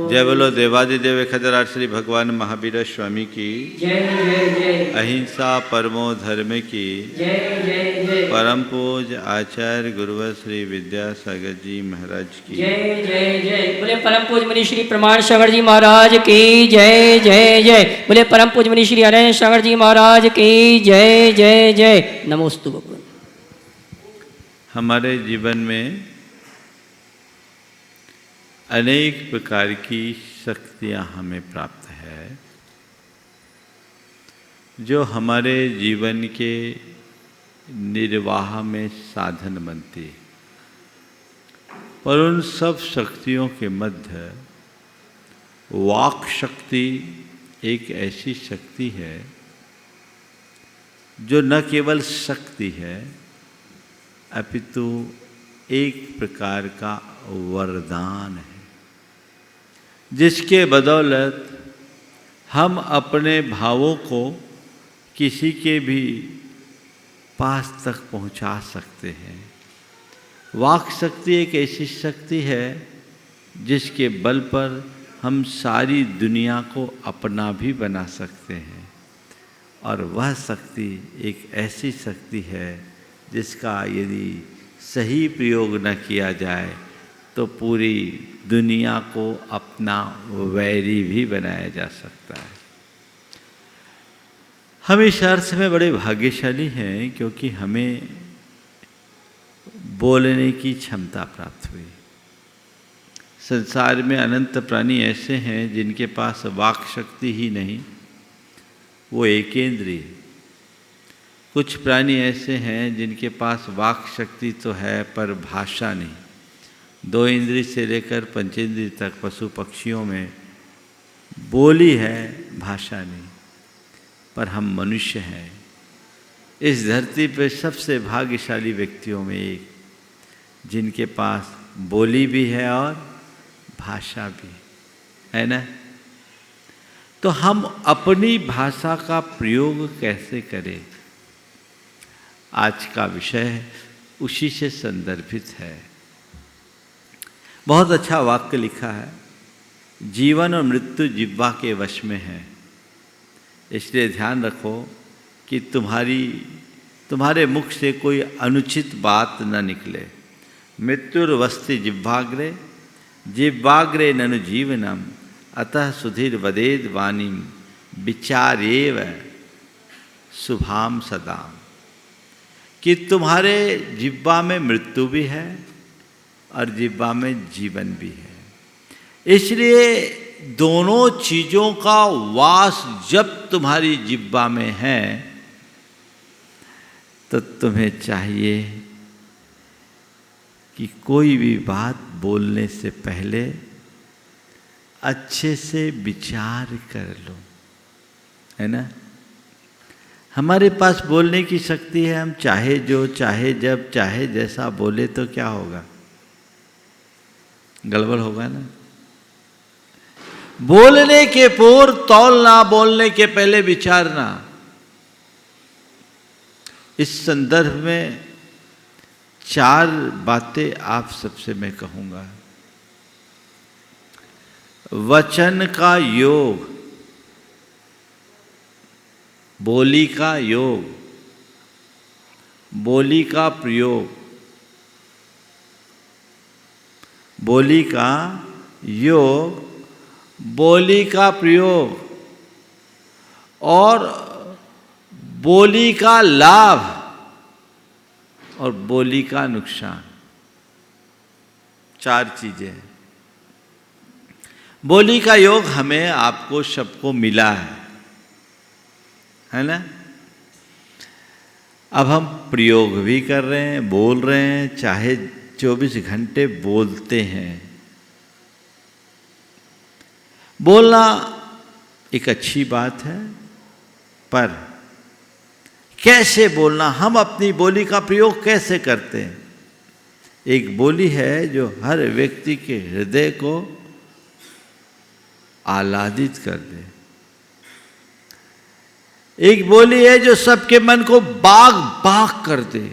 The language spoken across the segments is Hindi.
जय बोलो देवादिदेव खजराज श्री भगवान महावीर स्वामी की जय जय जय। अहिंसा परमो धर्म की जय जय जय। परम पूज आचार्य गुरुवर श्री विद्यासागर जी महाराज की जय जय जय। बोले परम पूज मुनि श्री प्रमाण सागर जी महाराज की जय जय जय। बोले परम पूज मुनि श्री हरेंद्र सागर जी महाराज की जय जय जय। नमोस्तु भगवान। हमारे जीवन में अनेक प्रकार की शक्तियाँ हमें प्राप्त है जो हमारे जीवन के निर्वाह में साधन बनती है। पर उन सब शक्तियों के मध्य वाक शक्ति एक ऐसी शक्ति है जो न केवल शक्ति है अपितु एक प्रकार का वरदान है, जिसके बदौलत हम अपने भावों को किसी के भी पास तक पहुंचा सकते हैं। वाक शक्ति एक ऐसी शक्ति है जिसके बल पर हम सारी दुनिया को अपना भी बना सकते हैं, और वह शक्ति एक ऐसी शक्ति है जिसका यदि सही प्रयोग न किया जाए तो पूरी दुनिया को अपना वैरी भी बनाया जा सकता है। हम इस अर्थ में बड़े भाग्यशाली हैं क्योंकि हमें बोलने की क्षमता प्राप्त हुई। संसार में अनंत प्राणी ऐसे हैं जिनके पास वाक शक्ति ही नहीं, वो एकेंद्रिय। कुछ प्राणी ऐसे हैं जिनके पास वाक शक्ति तो है पर भाषा नहीं। 2 इंद्रिय से लेकर 5 इंद्रिय तक पशु पक्षियों में बोली है, भाषा नहीं। पर हम मनुष्य हैं, इस धरती पर सबसे भाग्यशाली व्यक्तियों में एक, जिनके पास बोली भी है और भाषा भी है ना। तो हम अपनी भाषा का प्रयोग कैसे करें, आज का विषय उसी से संदर्भित है। बहुत अच्छा वाक्य लिखा है, जीवन और मृत्यु जिह्वा के वश में है, इसलिए ध्यान रखो कि तुम्हारे मुख से कोई अनुचित बात न निकले। मृत्युर्वस्ति जिह्वाग्रे जिह्वाग्रे ननु जीवनम अतः सुधीर वदेद वाणीम विचारेव शुभाम सदाम। कि तुम्हारे जिह्वा में मृत्यु भी है और जिह्वा में जीवन भी है, इसलिए दोनों चीज़ों का वास जब तुम्हारी जिह्वा में है तो तुम्हें चाहिए कि कोई भी बात बोलने से पहले अच्छे से विचार कर लो, है ना। हमारे पास बोलने की शक्ति है, हम चाहे जो, चाहे जब, चाहे जैसा बोले तो क्या होगा, गड़बड़ होगा ना। बोलने के पूर्व तौलना, बोलने के पहले विचारना। इस संदर्भ में 4 बातें आप सबसे मैं कहूंगा। वचन का योग, बोली का योग, बोली का प्रयोग, बोली का योग, बोली का प्रयोग और बोली का लाभ और बोली का नुकसान। 4 चीजें। बोली का योग हमें आपको सबको मिला है ना। अब हम प्रयोग भी कर रहे हैं, बोल रहे हैं, चाहे 24 घंटे बोलते हैं। बोलना एक अच्छी बात है, पर कैसे बोलना, हम अपनी बोली का प्रयोग कैसे करते हैं। एक बोली है जो हर व्यक्ति के हृदय को आह्लादित कर दे, एक बोली है जो सबके मन को बाग बाग कर दे,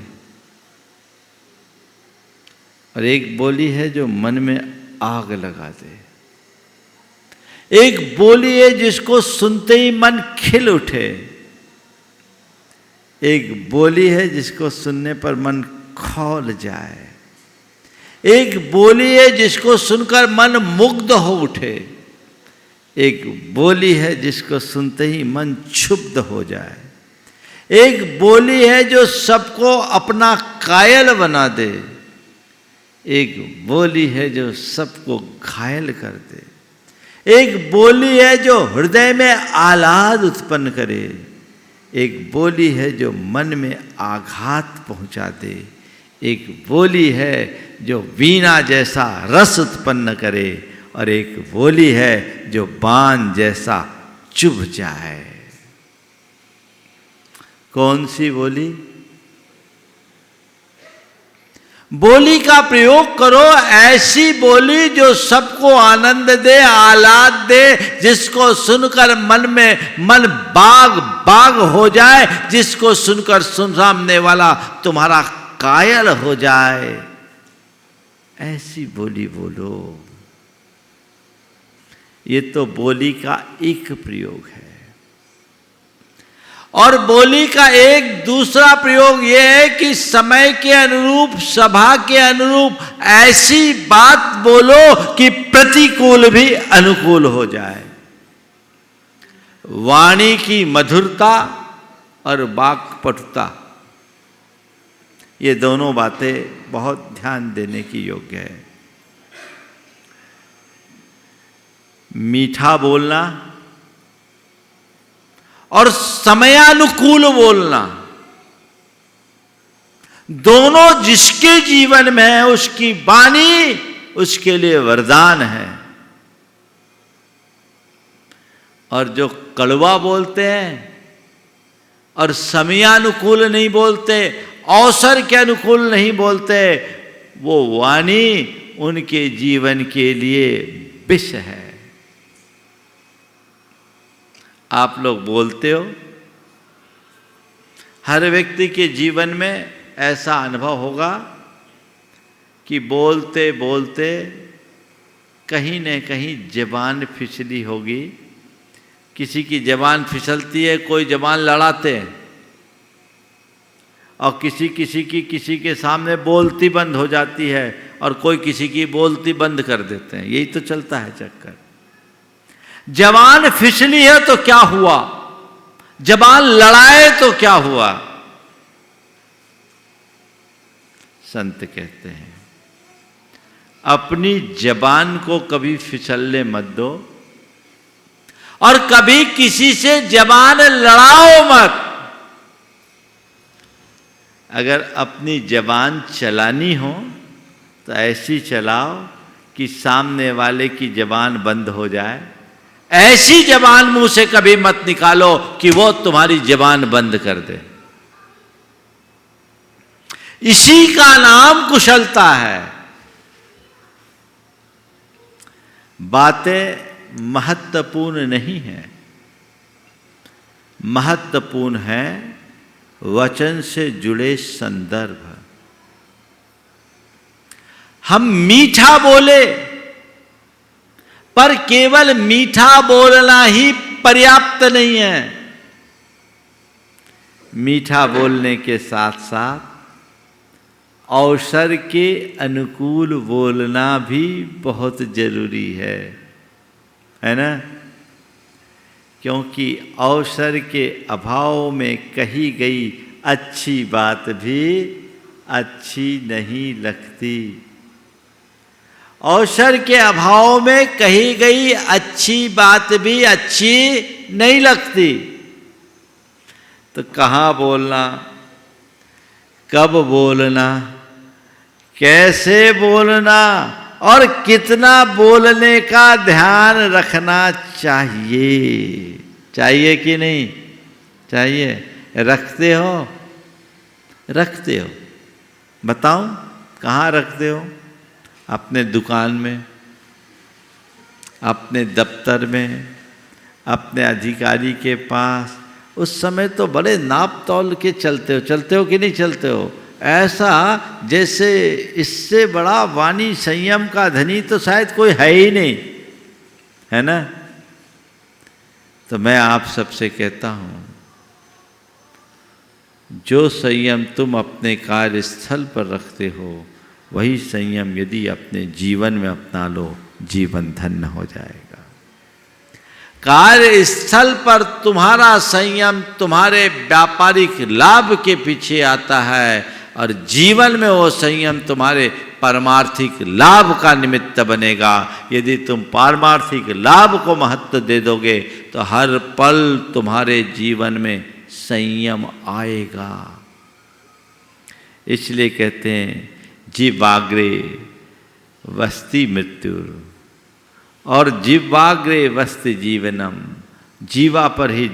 और एक बोली है जो मन में आग लगा दे। एक बोली है जिसको सुनते ही मन खिल उठे, एक बोली है जिसको सुनने पर मन खौल जाए, एक बोली है जिसको सुनकर मन मुग्ध हो उठे, एक बोली है जिसको सुनते ही मन क्षुब्ध हो जाए, एक बोली है जो सबको अपना कायल बना दे, एक बोली है जो सबको घायल कर दे, एक बोली है जो हृदय में आह्लाद उत्पन्न करे, एक बोली है जो मन में आघात पहुंचा दे, एक बोली है जो वीणा जैसा रस उत्पन्न करे, और एक बोली है जो बाण जैसा चुभ जाए। कौन सी बोली? बोली का प्रयोग करो, ऐसी बोली जो सबको आनंद दे, आह्लाद दे, जिसको सुनकर मन बाग बाग हो जाए, जिसको सुनकर सामने वाला तुम्हारा कायल हो जाए, ऐसी बोली बोलो। ये तो बोली का एक प्रयोग है। और बोली का एक दूसरा प्रयोग यह है कि समय के अनुरूप, सभा के अनुरूप ऐसी बात बोलो कि प्रतिकूल भी अनुकूल हो जाए। वाणी की मधुरता और वाक्पटुता, ये दोनों बातें बहुत ध्यान देने की योग्य है। मीठा बोलना और समयानुकूल बोलना, दोनों जिसके जीवन में है उसकी वाणी उसके लिए वरदान है। और जो कड़वा बोलते हैं और समयानुकूल नहीं बोलते, अवसर के अनुकूल नहीं बोलते, वो वाणी उनके जीवन के लिए विष है। आप लोग बोलते हो, हर व्यक्ति के जीवन में ऐसा अनुभव होगा कि बोलते बोलते कहीं न कहीं ज़बान फिसली होगी। किसी की ज़बान फिसलती है, कोई ज़बान लड़ाते हैं, और किसी के सामने बोलती बंद हो जाती है, और कोई किसी की बोलती बंद कर देते हैं। यही तो चलता है चक्कर। जबान फिसली है तो क्या हुआ, जबान लड़ाए तो क्या हुआ। संत कहते हैं अपनी जबान को कभी फिसलने मत दो, और कभी किसी से जबान लड़ाओ मत। अगर अपनी जबान चलानी हो तो ऐसी चलाओ कि सामने वाले की जबान बंद हो जाए। ऐसी जबान मुंह से कभी मत निकालो कि वो तुम्हारी जबान बंद कर दे। इसी का नाम कुशलता है। बातें महत्वपूर्ण नहीं है, महत्वपूर्ण है वचन से जुड़े संदर्भ। हम मीठा बोले, पर केवल मीठा बोलना ही पर्याप्त नहीं है। मीठा बोलने के साथ साथ अवसर के अनुकूल बोलना भी बहुत जरूरी है ना? क्योंकि अवसर के अभाव में कही गई अच्छी बात भी अच्छी नहीं लगती। अवसर के अभाव में कही गई अच्छी बात भी अच्छी नहीं लगती। तो कहाँ बोलना, कब बोलना, कैसे बोलना और कितना बोलने का ध्यान रखना चाहिए कि नहीं चाहिए? रखते हो? रखते हो? बताओ कहाँ रखते हो? अपने दुकान में, अपने दफ्तर में, अपने अधिकारी के पास। उस समय तो बड़े नाप तौल के चलते हो कि नहीं चलते हो? ऐसा जैसे इससे बड़ा वाणी संयम का धनी तो शायद कोई है ही नहीं, है ना? तो मैं आप सबसे कहता हूँ, जो संयम तुम अपने कार्यस्थल पर रखते हो, वही संयम यदि अपने जीवन में अपना लो, जीवन धन्य हो जाएगा। कार्यस्थल पर तुम्हारा संयम तुम्हारे व्यापारिक लाभ के पीछे आता है, और जीवन में वो संयम तुम्हारे पारमार्थिक लाभ का निमित्त बनेगा। यदि तुम पारमार्थिक लाभ को महत्व दे दोगे तो हर पल तुम्हारे जीवन में संयम आएगा। इसलिए कहते हैं जीवाग्रे वस्ति मृत्यु और जिह्वाग्रे वस्ति जीवनम। जीवा पर ही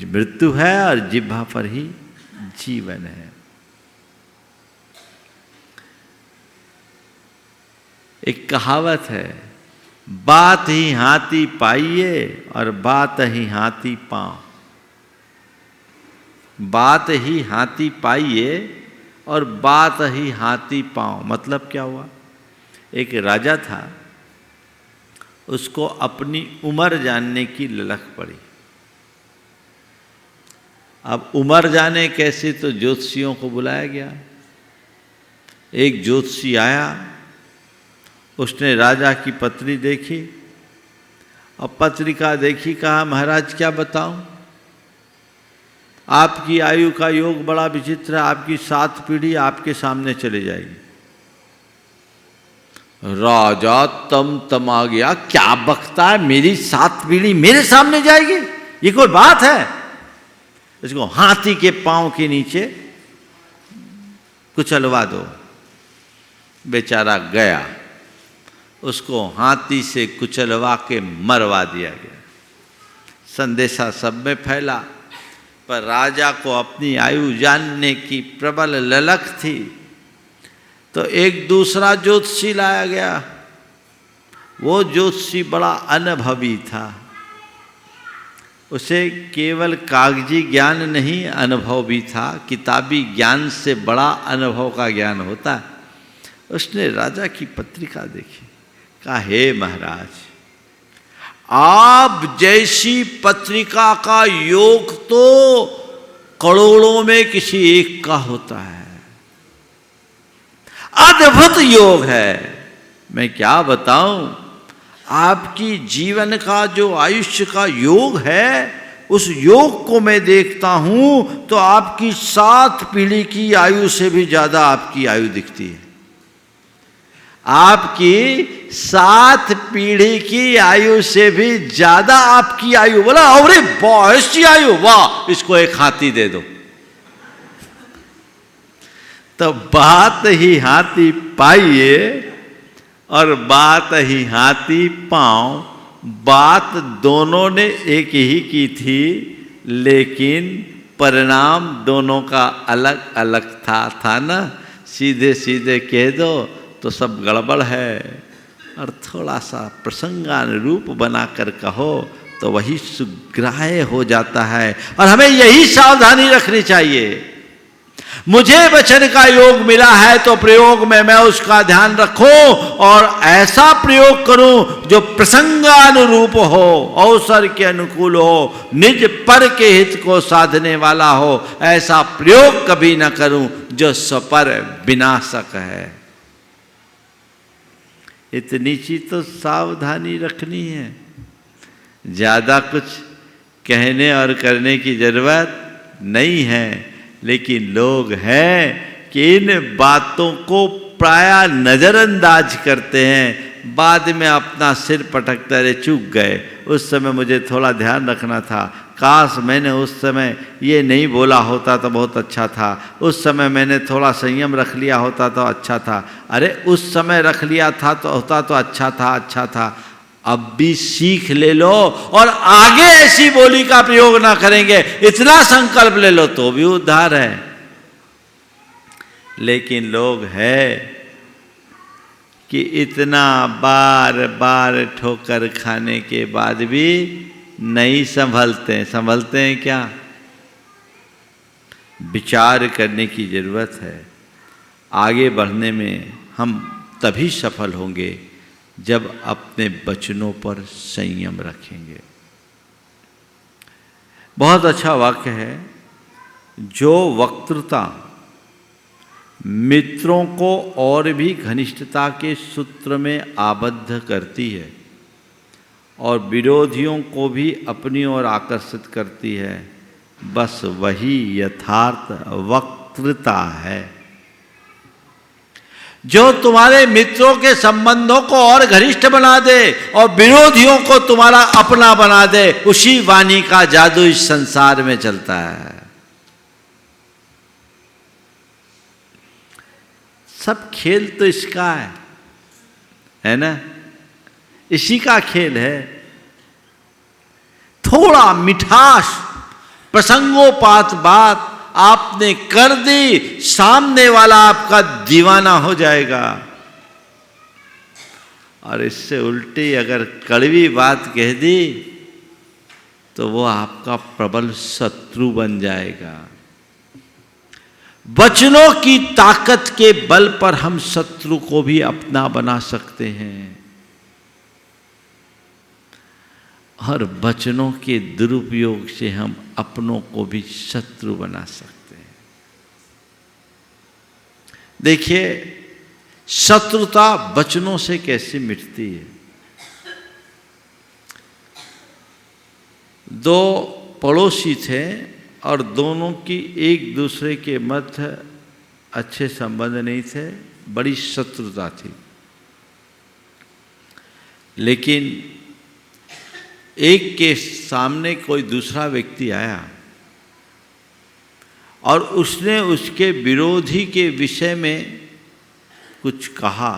मृत्यु है और जिह्वा पर ही जीवन है। एक कहावत है, बात ही हाथी पाइए और बात ही हाथी पाँव। बात ही हाथी पाइए और बात ही हाथी पाँव। मतलब क्या हुआ? एक राजा था, उसको अपनी उम्र जानने की ललक पड़ी। अब उम्र जाने कैसे, तो ज्योतिषियों को बुलाया गया। एक ज्योतिषी आया, उसने राजा की पत्री देखी और पत्रिका देखी, कहा महाराज क्या बताऊं, आपकी आयु का योग बड़ा विचित्र है, आपकी 7 पीढ़ी आपके सामने चली जाएगी। राजा तमा गया, क्या बकता है, मेरी 7 पीढ़ी मेरे सामने जाएगी, ये कोई बात है? इसको हाथी के पांव के नीचे कुचलवा दो। बेचारा गया, उसको हाथी से कुचलवा के मरवा दिया गया। संदेशा सब में फैला, पर राजा को अपनी आयु जानने की प्रबल ललक थी, तो एक दूसरा ज्योतिषी लाया गया। वो ज्योतिषी बड़ा अनुभवी था, उसे केवल कागजी ज्ञान नहीं अनुभव भी था। किताबी ज्ञान से बड़ा अनुभव का ज्ञान होता है। उसने राजा की पत्रिका देखी, कहा हे महाराज, आप जैसी पत्रिका का योग तो करोड़ों में किसी एक का होता है, अद्भुत योग है। मैं क्या बताऊं, आपकी जीवन का जो आयुष्य का योग है, उस योग को मैं देखता हूं तो आपकी 7 पीढ़ी की आयु से भी ज्यादा आपकी आयु दिखती है। आपकी 7 पीढ़ी की आयु से भी ज्यादा आपकी आयु। बोला अरे बहुत सी आयु, वाह, इसको एक हाथी दे दो। तो बात ही हाथी पाइए और बात ही हाथी पाँव। बात दोनों ने एक ही की थी, लेकिन परिणाम दोनों का अलग अलग था ना। सीधे सीधे कह दो तो सब गड़बड़ है, और थोड़ा सा प्रसंगानुरूप बनाकर कहो तो वही सुग्राह्य हो जाता है। और हमें यही सावधानी रखनी चाहिए। मुझे वचन का योग मिला है तो प्रयोग में मैं उसका ध्यान रखूं और ऐसा प्रयोग करूं जो प्रसंगानुरूप हो, अवसर के अनुकूल हो, निज पर के हित को साधने वाला हो। ऐसा प्रयोग कभी न करूं जो स्वपर विनाशक है। इतनी चीज तो सावधानी रखनी है। ज्यादा कुछ कहने और करने की जरूरत नहीं है, लेकिन लोग हैं कि इन बातों को प्रायः नज़रअंदाज करते हैं। बाद में अपना सिर पटकते रहे, चूक गए, उस समय मुझे थोड़ा ध्यान रखना था, काश मैंने उस समय ये नहीं बोला होता तो बहुत अच्छा था, उस समय मैंने थोड़ा संयम रख लिया होता तो अच्छा था। अरे उस समय रख लिया था तो होता तो अच्छा था। अब भी सीख ले लो और आगे ऐसी बोली का प्रयोग ना करेंगे, इतना संकल्प ले लो तो भी उद्धार है। लेकिन लोग है कि इतना बार बार ठोकर खाने के बाद भी नहीं संभलते हैं क्या? विचार करने की जरूरत है। आगे बढ़ने में हम तभी सफल होंगे जब अपने वचनों पर संयम रखेंगे। बहुत अच्छा वाक्य है। जो वक्तृता मित्रों को और भी घनिष्ठता के सूत्र में आबद्ध करती है और विरोधियों को भी अपनी ओर आकर्षित करती है, बस वही यथार्थ वक्तृता है। जो तुम्हारे मित्रों के संबंधों को और घनिष्ठ बना दे और विरोधियों को तुम्हारा अपना बना दे, उसी वाणी का जादू इस संसार में चलता है। सब खेल तो इसका है ना? इसी का खेल है। थोड़ा मिठास, प्रसंगोपात बात आपने कर दी, सामने वाला आपका दीवाना हो जाएगा। और इससे उल्टी अगर कड़वी बात कह दी तो वो आपका प्रबल शत्रु बन जाएगा। वचनों की ताकत के बल पर हम शत्रु को भी अपना बना सकते हैं और वचनों के दुरुपयोग से हम अपनों को भी शत्रु बना सकते हैं। देखिए, शत्रुता वचनों से कैसे मिटती है। दो पड़ोसी थे और दोनों की एक दूसरे के मध्य अच्छे संबंध नहीं थे, बड़ी शत्रुता थी। लेकिन एक के सामने कोई दूसरा व्यक्ति आया और उसने उसके विरोधी के विषय में कुछ कहा।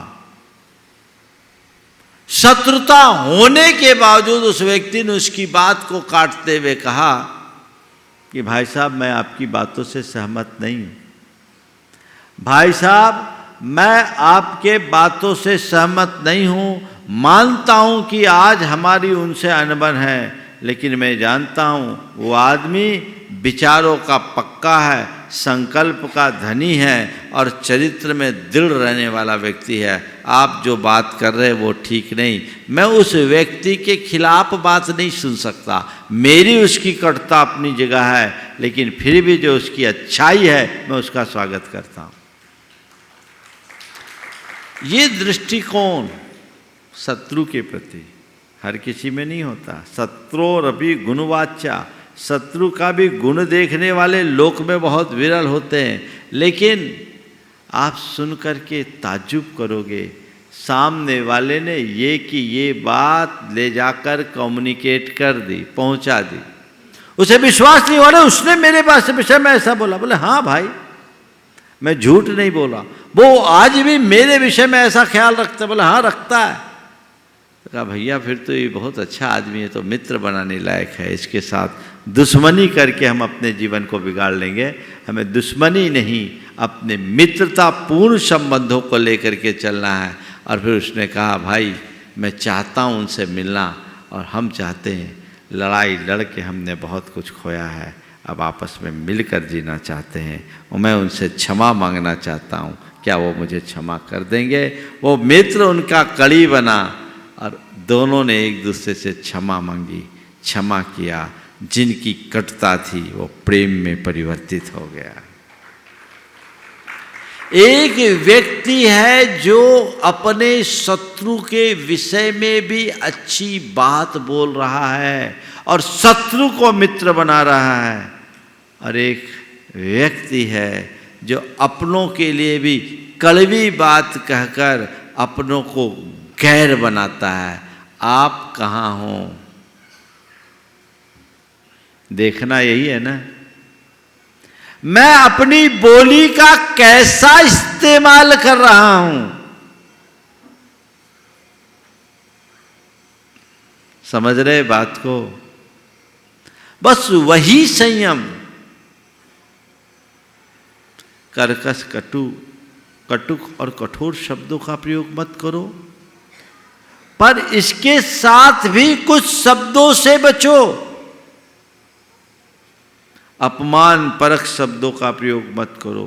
शत्रुता होने के बावजूद उस व्यक्ति ने उसकी बात को काटते हुए कहा कि भाई साहब, मैं आपकी बातों से सहमत नहीं हूं। भाई साहब, मैं आपके बातों से सहमत नहीं हूं। मानता हूं कि आज हमारी उनसे अनबन है, लेकिन मैं जानता हूं वो आदमी विचारों का पक्का है, संकल्प का धनी है और चरित्र में दृढ़ रहने वाला व्यक्ति है। आप जो बात कर रहे हैं वो ठीक नहीं। मैं उस व्यक्ति के खिलाफ बात नहीं सुन सकता, मेरी उसकी कटुता अपनी जगह है, लेकिन फिर भी जो उसकी अच्छाई है मैं उसका स्वागत करता हूं। ये दृष्टिकोण शत्रु के प्रति हर किसी में नहीं होता। शत्रुरपि गुणवाच्या, शत्रु का भी गुण देखने वाले लोक में बहुत विरल होते हैं। लेकिन आप सुन कर के ताज्जुब करोगे, सामने वाले ने ये कि ये बात ले जाकर कम्युनिकेट कर दी, पहुंचा दी। उसे विश्वास नहीं हो रहा, उसने मेरे पास विषय में ऐसा बोला। बोले हाँ भाई, मैं झूठ नहीं बोला, वो आज भी मेरे विषय में ऐसा ख्याल रखता है। बोला हाँ रखता है। तो कहा भैया फिर तो ये बहुत अच्छा आदमी है, तो मित्र बनाने लायक है। इसके साथ दुश्मनी करके हम अपने जीवन को बिगाड़ लेंगे। हमें दुश्मनी नहीं, अपने मित्रतापूर्ण संबंधों को लेकर के चलना है। और फिर उसने कहा भाई मैं चाहता हूँ उनसे मिलना, और हम चाहते हैं, लड़ाई लड़ के हमने बहुत कुछ खोया है, अब आपस में मिलकर जीना चाहते हैं और मैं उनसे क्षमा मांगना चाहता हूँ, क्या वो मुझे क्षमा कर देंगे। वो मित्र उनका कड़ी बना और दोनों ने एक दूसरे से क्षमा मांगी, क्षमा किया। जिनकी कटुता थी वो प्रेम में परिवर्तित हो गया। एक व्यक्ति है जो अपने शत्रु के विषय में भी अच्छी बात बोल रहा है और शत्रु को मित्र बना रहा है, और एक व्यक्ति है जो अपनों के लिए भी कड़वी बात कहकर अपनों को गैर बनाता है। आप कहाँ हो? देखना यही है ना। मैं अपनी बोली का कैसा इस्तेमाल कर रहा हूं, समझ रहे बात को? बस वही संयम। कर्कश कटुक और कठोर शब्दों का प्रयोग मत करो, पर इसके साथ भी कुछ शब्दों से बचो। अपमान परक शब्दों का प्रयोग मत करो,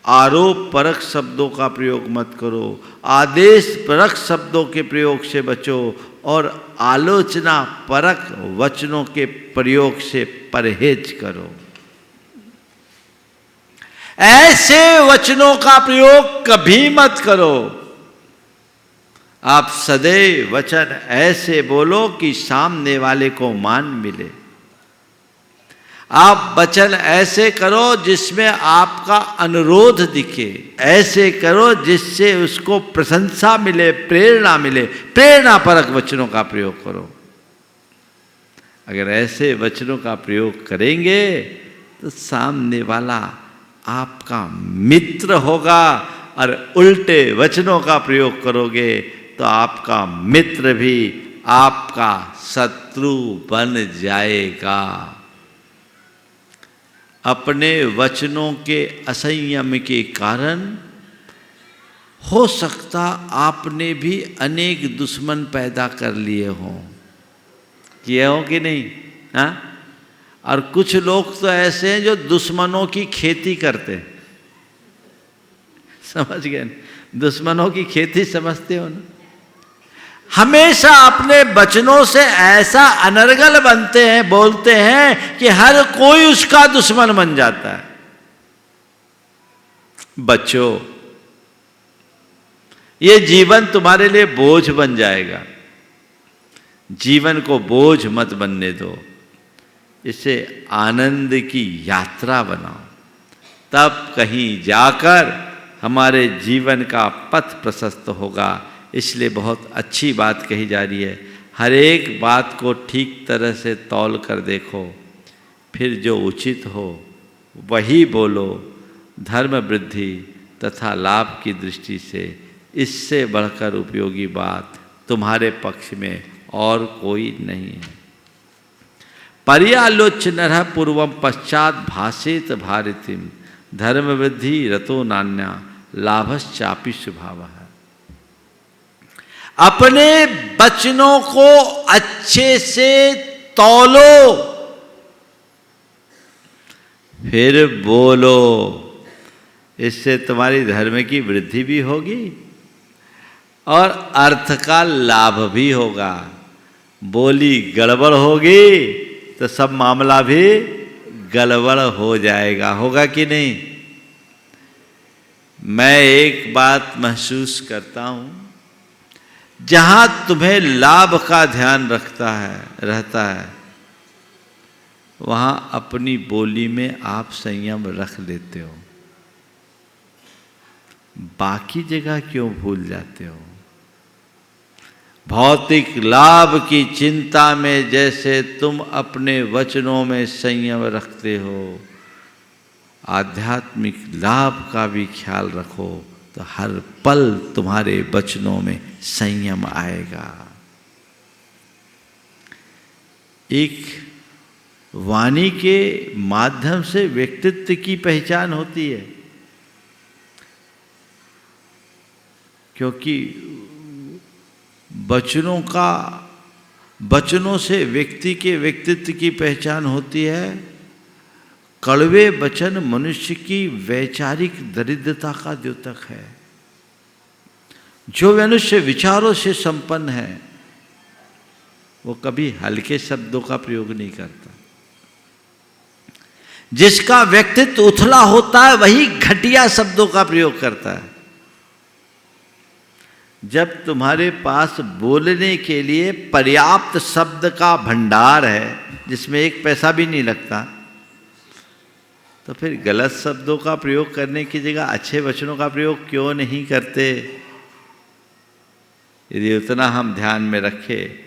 आरोप परक शब्दों का प्रयोग मत करो, आदेश परक शब्दों के प्रयोग से बचो और आलोचना परक वचनों के प्रयोग से परहेज करो। ऐसे वचनों का प्रयोग कभी मत करो। आप सदैव वचन ऐसे बोलो कि सामने वाले को मान मिले। आप वचन ऐसे करो जिसमें आपका अनुरोध दिखे, ऐसे करो जिससे उसको प्रशंसा मिले, प्रेरणा मिले। प्रेरणा परक वचनों का प्रयोग करो। अगर ऐसे वचनों का प्रयोग करेंगे तो सामने वाला आपका मित्र होगा, और उल्टे वचनों का प्रयोग करोगे तो आपका मित्र भी आपका शत्रु बन जाएगा। अपने वचनों के असंयम के कारण हो सकता आपने भी अनेक दुश्मन पैदा कर लिए हों। किए हो कि नहीं? हाँ? और कुछ लोग तो ऐसे हैं जो दुश्मनों की खेती करते हैं। समझ गए? दुश्मनों की खेती समझते हो ना? हमेशा अपने वचनों से ऐसा अनर्गल बनते हैं, बोलते हैं कि हर कोई उसका दुश्मन बन जाता है। बच्चों, ये जीवन तुम्हारे लिए बोझ बन जाएगा। जीवन को बोझ मत बनने दो, इसे आनंद की यात्रा बनाओ। तब कहीं जाकर हमारे जीवन का पथ प्रशस्त होगा। इसलिए बहुत अच्छी बात कही जा रही है। हर एक बात को ठीक तरह से तौल कर देखो, फिर जो उचित हो वही बोलो। धर्म वृद्धि तथा लाभ की दृष्टि से इससे बढ़कर उपयोगी बात तुम्हारे पक्ष में और कोई नहीं है। पर्यालोचनः पूर्वम पश्चात भाषेत भारतीम धर्म वृद्धि रतो नान्या लाभश्चापि स्वभावः। अपने वचनों को अच्छे से तौलो, फिर बोलो। इससे तुम्हारी धर्म की वृद्धि भी होगी और अर्थ का लाभ भी होगा। बोली गड़बड़ होगी तो सब मामला भी गड़बड़ हो जाएगा। होगा कि नहीं? मैं एक बात महसूस करता हूं, जहां तुम्हें लाभ का ध्यान रहता है, वहां अपनी बोली में आप संयम रख लेते हो। बाकी जगह क्यों भूल जाते हो? भौतिक लाभ की चिंता में जैसे तुम अपने वचनों में संयम रखते हो, आध्यात्मिक लाभ का भी ख्याल रखो तो हर पल तुम्हारे वचनों में संयम आएगा। एक वाणी के माध्यम से व्यक्तित्व की पहचान होती है, क्योंकि वचनों से व्यक्ति के व्यक्तित्व की पहचान होती है। कड़वे वचन मनुष्य की वैचारिक दरिद्रता का द्योतक है। जो मनुष्य विचारों से संपन्न है वो कभी हल्के शब्दों का प्रयोग नहीं करता। जिसका व्यक्तित्व उथला होता है वही घटिया शब्दों का प्रयोग करता है। जब तुम्हारे पास बोलने के लिए पर्याप्त शब्द का भंडार है जिसमें एक पैसा भी नहीं लगता, तो फिर गलत शब्दों का प्रयोग करने की जगह अच्छे वचनों का प्रयोग क्यों नहीं करते? यदि उतना हम ध्यान में रखें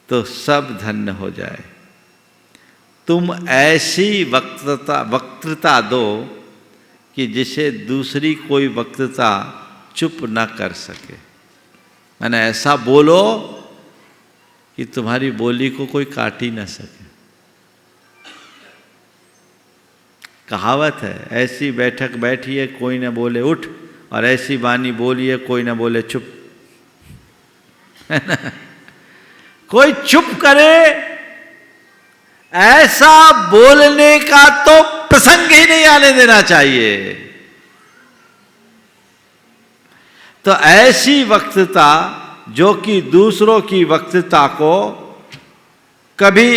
तो सब धन्य हो जाए। तुम ऐसी वक्तृता दो कि जिसे दूसरी कोई वक्तृता चुप न कर सके। मैंने ऐसा बोलो कि तुम्हारी बोली को कोई काट ही न सके। कहावत है, ऐसी बैठक बैठी है कोई न बोले उठ, और ऐसी वाणी बोली है कोई न बोले चुप। है ना? कोई चुप करे ऐसा बोलने का तो प्रसंग ही नहीं आने देना चाहिए। तो ऐसी वक्तृता जो कि दूसरों की वक्तृता को कभी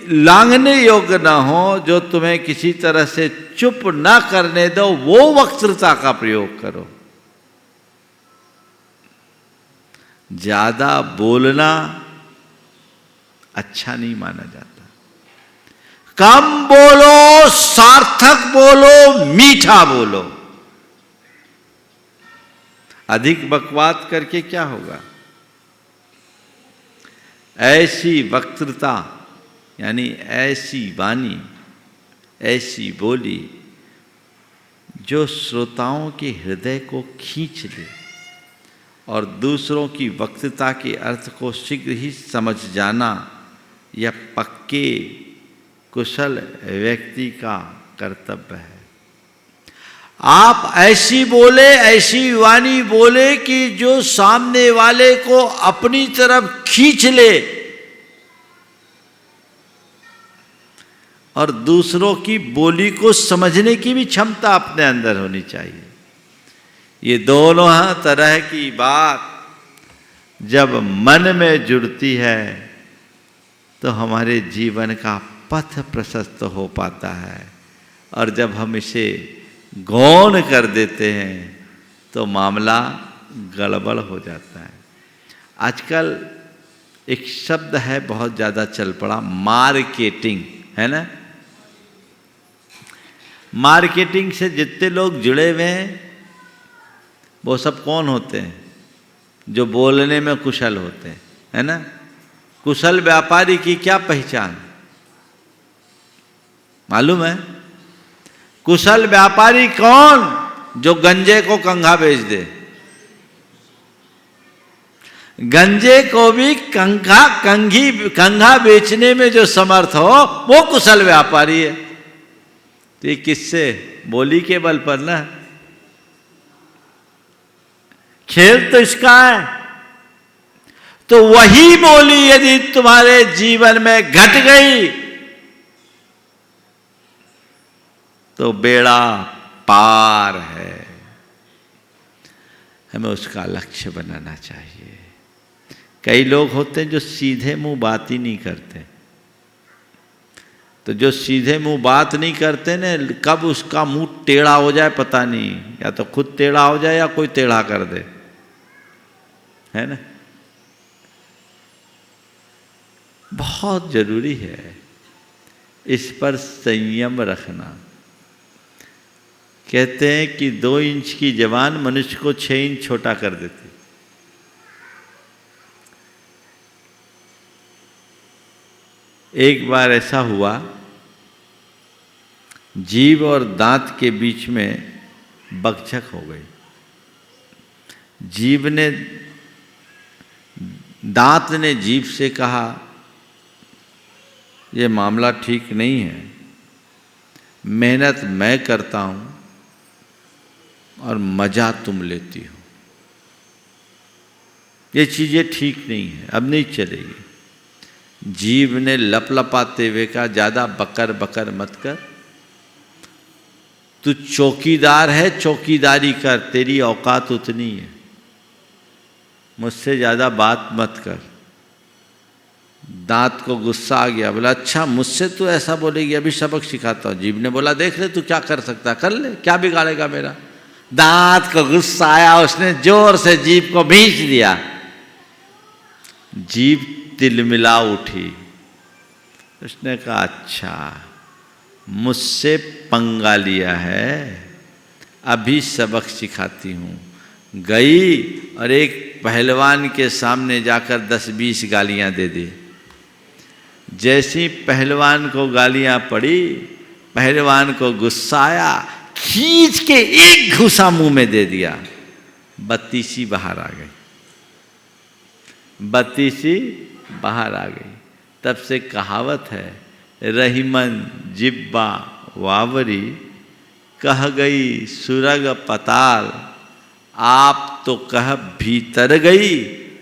लांघने योग्य न हो, जो तुम्हें किसी तरह से चुप न करने दो, वो वक्तृता का प्रयोग करो। ज्यादा बोलना अच्छा नहीं माना जाता। कम बोलो, सार्थक बोलो, मीठा बोलो। अधिक बकवाद करके क्या होगा? ऐसी वक्तृता यानी ऐसी वाणी, ऐसी बोली जो श्रोताओं के हृदय को खींच ले और दूसरों की वक्तृता के अर्थ को शीघ्र ही समझ जाना, यह पक्के कुशल व्यक्ति का कर्तव्य है। आप ऐसी बोले, ऐसी वाणी बोले कि जो सामने वाले को अपनी तरफ खींच ले और दूसरों की बोली को समझने की भी क्षमता अपने अंदर होनी चाहिए। ये दोनों तरह की बात जब मन में जुड़ती है तो हमारे जीवन का पथ प्रशस्त हो पाता है, और जब हम इसे गौण कर देते हैं तो मामला गड़बड़ हो जाता है। आजकल एक शब्द है बहुत ज़्यादा चल पड़ा, मार्केटिंग, है ना। मार्केटिंग से जितने लोग जुड़े हुए हैं वो सब कौन होते हैं? जो बोलने में कुशल होते हैं, है ना। कुशल व्यापारी की क्या पहचान मालूम है? कुशल व्यापारी कौन? जो गंजे को कंघा बेच दे। गंजे को भी कंघा बेचने में जो समर्थ हो वो कुशल व्यापारी है। तो ये किससे? बोली के बल पर ना। खेल तो इसका है। तो वही बोली यदि तुम्हारे जीवन में घट गई तो बेड़ा पार है। हमें उसका लक्ष्य बनाना चाहिए। कई लोग होते हैं जो सीधे मुंह बात ही नहीं करते। तो जो सीधे मुंह बात नहीं करते ने, कब उसका मुंह टेढ़ा हो जाए पता नहीं, या तो खुद टेढ़ा हो जाए या कोई टेढ़ा कर दे, है ना। बहुत जरूरी है इस पर संयम रखना। कहते हैं कि 2 इंच की जबान मनुष्य को 6 इंच छोटा कर देती। एक बार ऐसा हुआ, जीभ और दांत के बीच में बकझक हो गई। दांत ने जीभ से कहा, यह मामला ठीक नहीं है, मेहनत मैं करता हूं और मजा तुम लेती हो, ये चीजें ठीक नहीं है, अब नहीं चलेगी। जीभ ने लपलपाते हुए कहा, ज्यादा बकर बकर मत कर, तू चौकीदार है, चौकीदारी कर, तेरी औकात उतनी है, मुझसे ज्यादा बात मत कर। दांत को गुस्सा आ गया, बोला अच्छा मुझसे तू ऐसा बोलेगी, अभी सबक सिखाता हूं। जीभ ने बोला देख ले तू क्या कर सकता, कर ले, क्या बिगाड़ेगा मेरा। दांत को गुस्सा आया, उसने जोर से जीभ को भींच दिया। जीभ तिलमिला उठी। उसने कहा अच्छा मुझसे पंगा लिया है, अभी सबक सिखाती हूँ। गई और एक पहलवान के सामने जाकर 10-20 गालियाँ दे दी। जैसी पहलवान को गालियाँ पड़ी, पहलवान को गुस्सा आया, खींच के एक घूसा मुंह में दे दिया। बत्तीसी बाहर आ गई, बत्तीसी बाहर आ गई। तब से कहावत है, रहीमन जिब्बा वावरी, कह गई सुरग पताल, आप तो कह भीतर गई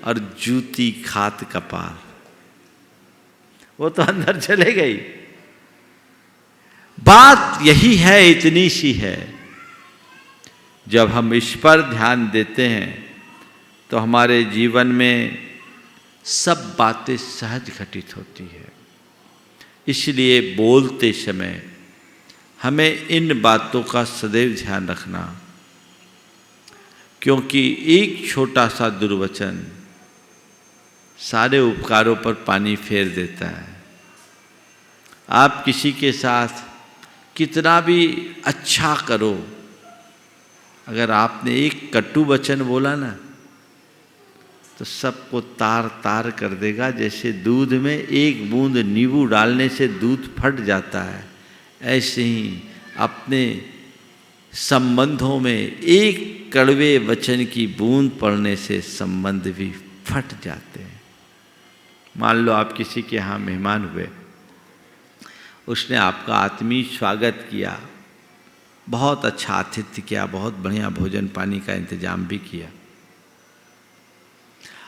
और जूती खात कपाल। वो तो अंदर चले गई। बात यही है, इतनी सी है। जब हम इस पर ध्यान देते हैं तो हमारे जीवन में सब बातें सहज घटित होती है। इसलिए बोलते समय हमें इन बातों का सदैव ध्यान रखना, क्योंकि एक छोटा सा दुर्वचन सारे उपकारों पर पानी फेर देता है। आप किसी के साथ कितना भी अच्छा करो, अगर आपने एक कटु वचन बोला ना तो सबको तार तार कर देगा। जैसे दूध में एक बूंद नींबू डालने से दूध फट जाता है, ऐसे ही अपने संबंधों में एक कड़वे वचन की बूंद पड़ने से संबंध भी फट जाते हैं। मान लो आप किसी के यहाँ मेहमान हुए, उसने आपका आत्मीय स्वागत किया, बहुत अच्छा आतिथ्य किया, बहुत बढ़िया भोजन पानी का इंतजाम भी किया,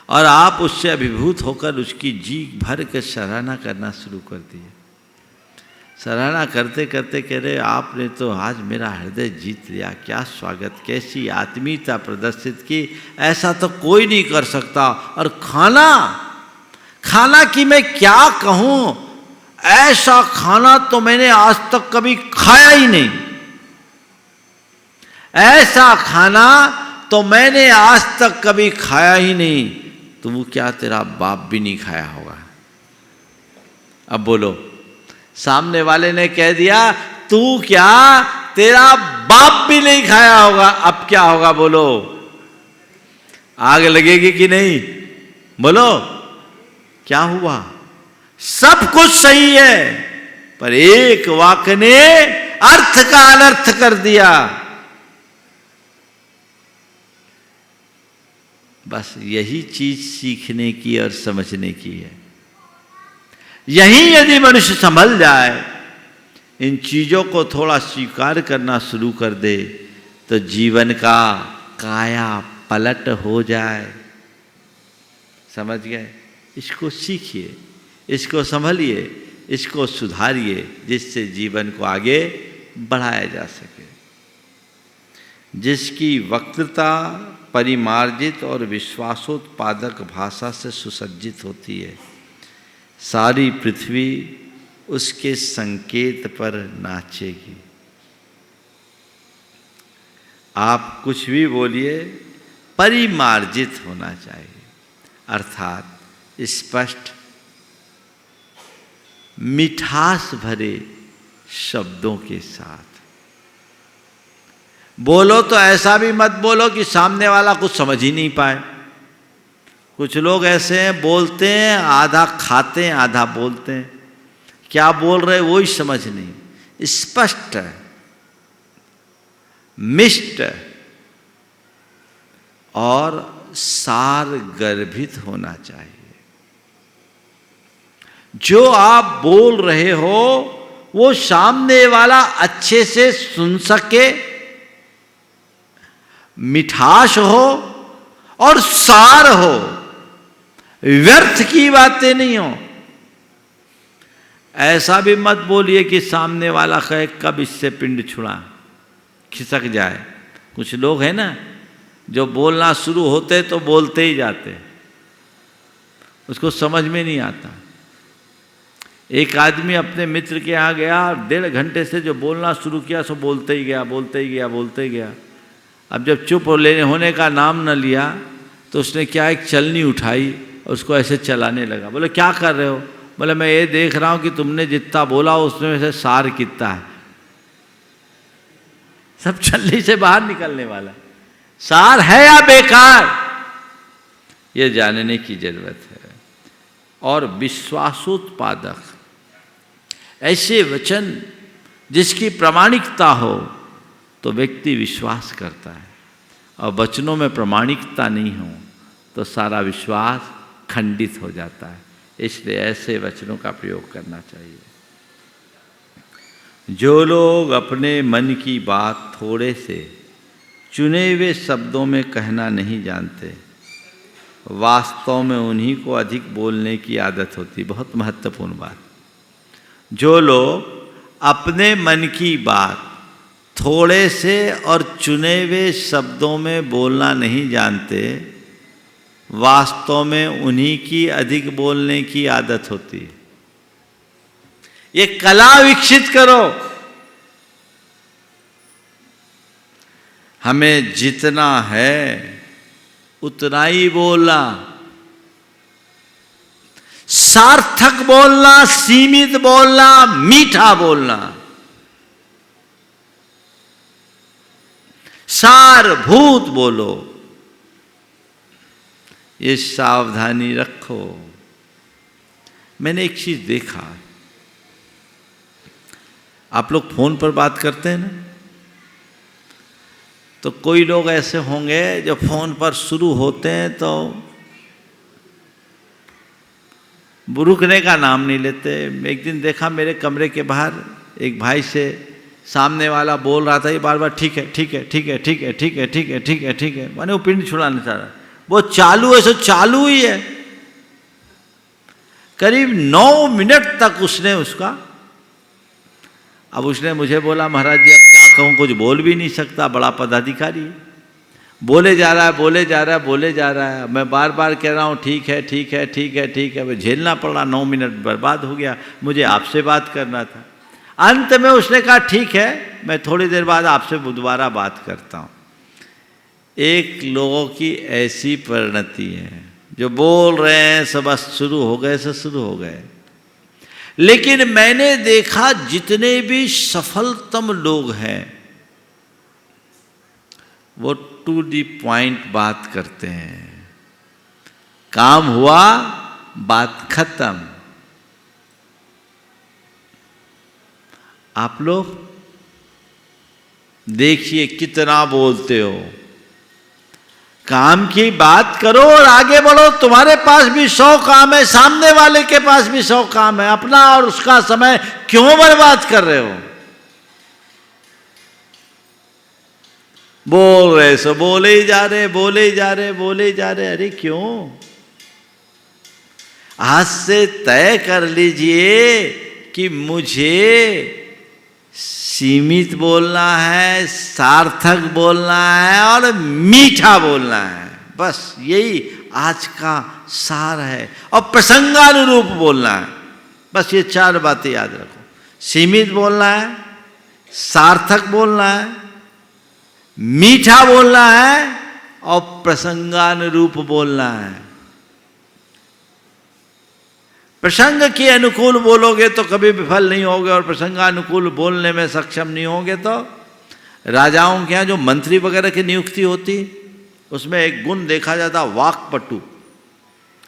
और आप उससे अभिभूत होकर उसकी जी भर के सराहना करना शुरू कर दिए। सराहना करते करते कह रहे, आपने तो आज मेरा हृदय जीत लिया, क्या स्वागत, कैसी आत्मीयता प्रदर्शित की, ऐसा तो कोई नहीं कर सकता। और खाना की मैं क्या कहूँ, ऐसा खाना तो मैंने आज तक कभी खाया ही नहीं, ऐसा खाना तो मैंने आज तक कभी खाया ही नहीं। तो वो क्या तेरा बाप भी नहीं खाया होगा। अब बोलो, सामने वाले ने कह दिया तू क्या, तेरा बाप भी नहीं खाया होगा। अब क्या होगा बोलो, आग लगेगी कि नहीं? बोलो क्या हुआ? सब कुछ सही है, पर एक वाक्य ने अर्थ का अनर्थ कर दिया। बस यही चीज सीखने की और समझने की है। यही यदि मनुष्य संभल जाए, इन चीजों को थोड़ा स्वीकार करना शुरू कर दे, तो जीवन का काया पलट हो जाए। समझ गए? इसको सीखिए, इसको संभलिए, इसको सुधारिए, जिससे जीवन को आगे बढ़ाया जा सके। जिसकी वक्तृता परिमार्जित और विश्वासोत्पादक भाषा से सुसज्जित होती है, सारी पृथ्वी उसके संकेत पर नाचेगी। आप कुछ भी बोलिए, परिमार्जित होना चाहिए, अर्थात स्पष्ट मिठास भरे शब्दों के साथ बोलो। तो ऐसा भी मत बोलो कि सामने वाला कुछ समझ ही नहीं पाए। कुछ लोग ऐसे हैं, बोलते हैं, आधा खाते हैं, आधा बोलते हैं, क्या बोल रहे वो ही समझ नहीं। स्पष्ट, मिष्ट और सार गर्भित होना चाहिए। जो आप बोल रहे हो वो सामने वाला अच्छे से सुन सके, मिठास हो और सार हो, व्यर्थ की बातें नहीं हो। ऐसा भी मत बोलिए कि सामने वाला कहे कब इससे पिंड छुड़ा, खिसक जाए। कुछ लोग हैं ना जो बोलना शुरू होते तो बोलते ही जाते, उसको समझ में नहीं आता। एक आदमी अपने मित्र के यहाँ गया, 1.5 घंटे से जो बोलना शुरू किया सो बोलते ही गया, बोलते ही गया, बोलते ही गया। अब जब चुप होने का नाम न लिया तो उसने क्या, एक चलनी उठाई और उसको ऐसे चलाने लगा। बोले क्या कर रहे हो? बोले मैं ये देख रहा हूँ कि तुमने जितना बोला उसमें से सार कितना है। सब चलनी से बाहर निकलने वाला, सार है या बेकार, ये जानने की जरूरत है। और विश्वासोत्पादक ऐसे वचन जिसकी प्रामाणिकता हो तो व्यक्ति विश्वास करता है, और वचनों में प्रामाणिकता नहीं हो तो सारा विश्वास खंडित हो जाता है। इसलिए ऐसे वचनों का प्रयोग करना चाहिए। जो लोग अपने मन की बात थोड़े से चुने हुए शब्दों में कहना नहीं जानते, वास्तव में उन्हीं को अधिक बोलने की आदत होती। बहुत महत्वपूर्ण बात। जो लोग अपने मन की बात थोड़े से और चुने हुए शब्दों में बोलना नहीं जानते, वास्तव में उन्हीं की अधिक बोलने की आदत होती है। ये कला विकसित करो। हमें जितना है उतना ही बोलना, सार्थक बोलना, सीमित बोलना, मीठा बोलना, सारभूत बोलो। ये सावधानी रखो। मैंने एक चीज देखा, आप लोग फोन पर बात करते हैं ना, तो कोई लोग ऐसे होंगे जो फोन पर शुरू होते हैं तो रुकने का नाम नहीं लेते। एक दिन देखा मेरे कमरे के बाहर एक भाई से सामने वाला बोल रहा था, ये बार बार ठीक है ठीक है ठीक है ठीक है ठीक है ठीक है ठीक है ठीक है, माने वो पिंड छुड़ाना चाह रहा। वो चालू है, सो चालू ही है। करीब 9 मिनट तक उसने उसका, अब उसने मुझे बोला महाराज जी अब क्या कहूँ, कुछ बोल भी नहीं सकता, बड़ा पदाधिकारी है, बोले जा रहा है बोले जा रहा है बोले जा रहा है। मैं बार बार कह रहा हूँ ठीक है ठीक है ठीक है ठीक है, मैं झेलना पड़ा। 9 मिनट बर्बाद हो गया, मुझे आपसे बात करना था। अंत में उसने कहा ठीक है, मैं थोड़ी देर बाद आपसे दोबारा बात करता हूँ। एक लोगों की ऐसी परिणति है, जो बोल रहे हैं सब बस शुरू हो गए से शुरू हो गए। लेकिन मैंने देखा जितने भी सफलतम लोग हैं वो टू दी पॉइंट बात करते हैं। काम हुआ, बात खत्म। आप लोग देखिए कितना बोलते हो। काम की बात करो और आगे बढ़ो। तुम्हारे पास भी 100 काम है, सामने वाले के पास भी 100 काम है। अपना और उसका समय क्यों बर्बाद कर रहे हो? बोल रहे सो बोले ही जा रहे, बोले ही जा रहे, बोले ही जा रहे। अरे क्यों? आज से तय कर लीजिए कि मुझे सीमित बोलना है, सार्थक बोलना है और मीठा बोलना है। बस यही आज का सार है। और प्रसंगानुरूप बोलना है। बस ये 4 बातें याद रखो। सीमित बोलना है, सार्थक बोलना है, मीठा बोलना है और प्रसंगानुरूप बोलना है। प्रसंग के अनुकूल बोलोगे तो कभी विफल नहीं होगे, और प्रसंगानुकूल बोलने में सक्षम नहीं होगे तो राजाओं के यहाँ जो मंत्री वगैरह की नियुक्ति होती, उसमें एक गुण देखा जाता, वाक्पटु।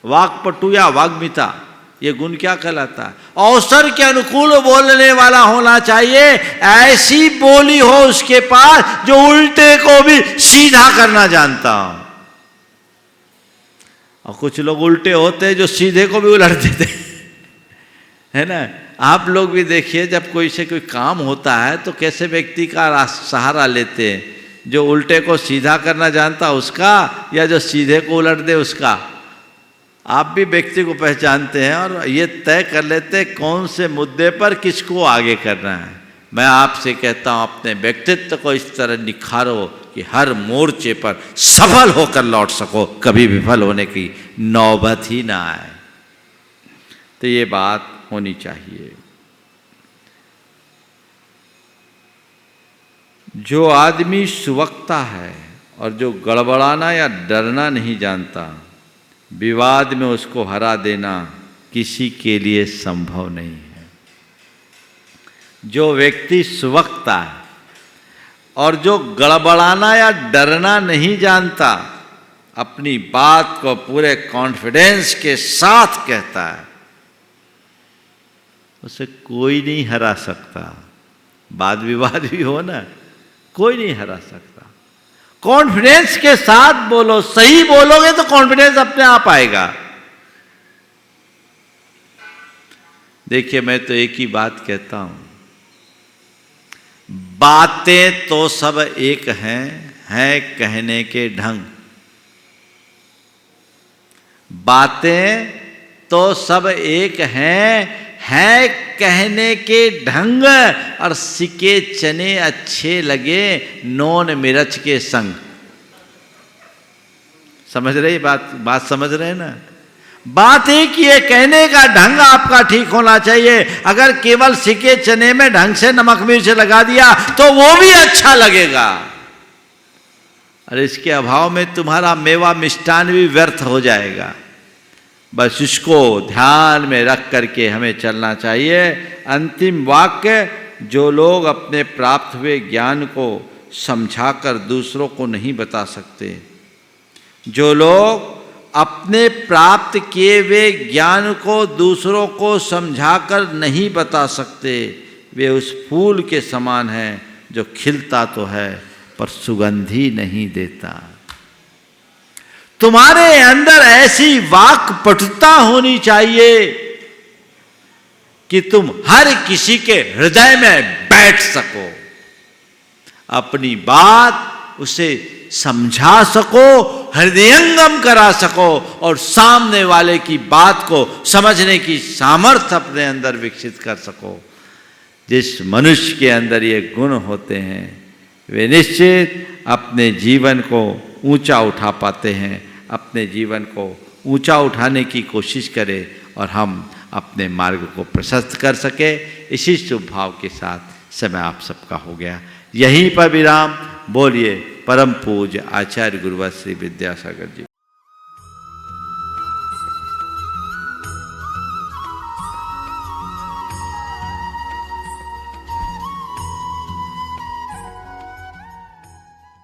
वाक्पटु या वाग्मिता, ये गुण क्या कहलाता है? अवसर के अनुकूल बोलने वाला होना चाहिए। ऐसी बोली हो उसके पास जो उल्टे को भी सीधा करना जानता हो। और कुछ लोग उल्टे होते हैं जो सीधे को भी उलट देते है ना। आप लोग भी देखिए, जब कोई से कोई काम होता है तो कैसे व्यक्ति का सहारा लेते हैं, जो उल्टे को सीधा करना जानता उसका, या जो सीधे को उलट दे उसका। आप भी व्यक्ति को पहचानते हैं और ये तय कर लेते हैं कौन से मुद्दे पर किसको आगे करना है। मैं आपसे कहता हूं अपने व्यक्तित्व को इस तरह निखारो कि हर मोर्चे पर सफल होकर लौट सको, कभी विफल होने की नौबत ही ना आए। तो ये बात होनी चाहिए। जो आदमी सुवक्ता है और जो गड़बड़ाना या डरना नहीं जानता, विवाद में उसको हरा देना किसी के लिए संभव नहीं है। जो व्यक्ति सुवक्ता है और जो गड़बड़ाना या डरना नहीं जानता, अपनी बात को पूरे कॉन्फिडेंस के साथ कहता है, उसे कोई नहीं हरा सकता। वाद विवाद भी हो ना, कोई नहीं हरा सकता। कॉन्फिडेंस के साथ बोलो, सही बोलोगे तो कॉन्फिडेंस अपने आप आएगा। देखिए, मैं तो एक ही बात कहता हूं, बातें तो सब एक हैं कहने के ढंग। बातें तो सब एक हैं कहने के ढंग, और सिके चने अच्छे लगे नोन मिर्च के संग। समझ रहे बात समझ रहे हैं ना? बात एक ही है, कहने का ढंग आपका ठीक होना चाहिए। अगर केवल सिके चने में ढंग से नमक मिर्च लगा दिया तो वो भी अच्छा लगेगा, और इसके अभाव में तुम्हारा मेवा मिष्टान भी व्यर्थ हो जाएगा। बस इसको ध्यान में रख करके हमें चलना चाहिए। अंतिम वाक्य, जो लोग अपने प्राप्त हुए ज्ञान को समझाकर दूसरों को नहीं बता सकते, जो लोग अपने प्राप्त किए हुए ज्ञान को दूसरों को समझाकर नहीं बता सकते, वे उस फूल के समान हैं जो खिलता तो है पर सुगंधी नहीं देता। तुम्हारे अंदर ऐसी वाक पटुता होनी चाहिए कि तुम हर किसी के हृदय में बैठ सको, अपनी बात उसे समझा सको, हृदयंगम करा सको, और सामने वाले की बात को समझने की सामर्थ्य अपने अंदर विकसित कर सको। जिस मनुष्य के अंदर ये गुण होते हैं वे निश्चित अपने जीवन को ऊंचा उठा पाते हैं। अपने जीवन को ऊंचा उठाने की कोशिश करें और हम अपने मार्ग को प्रशस्त कर सके। इसी शुभ भाव के साथ समय आप सबका हो गया। यहीं पर विराम। बोलिए परम पूज्य आचार्य गुरुवर श्री विद्यासागर जी।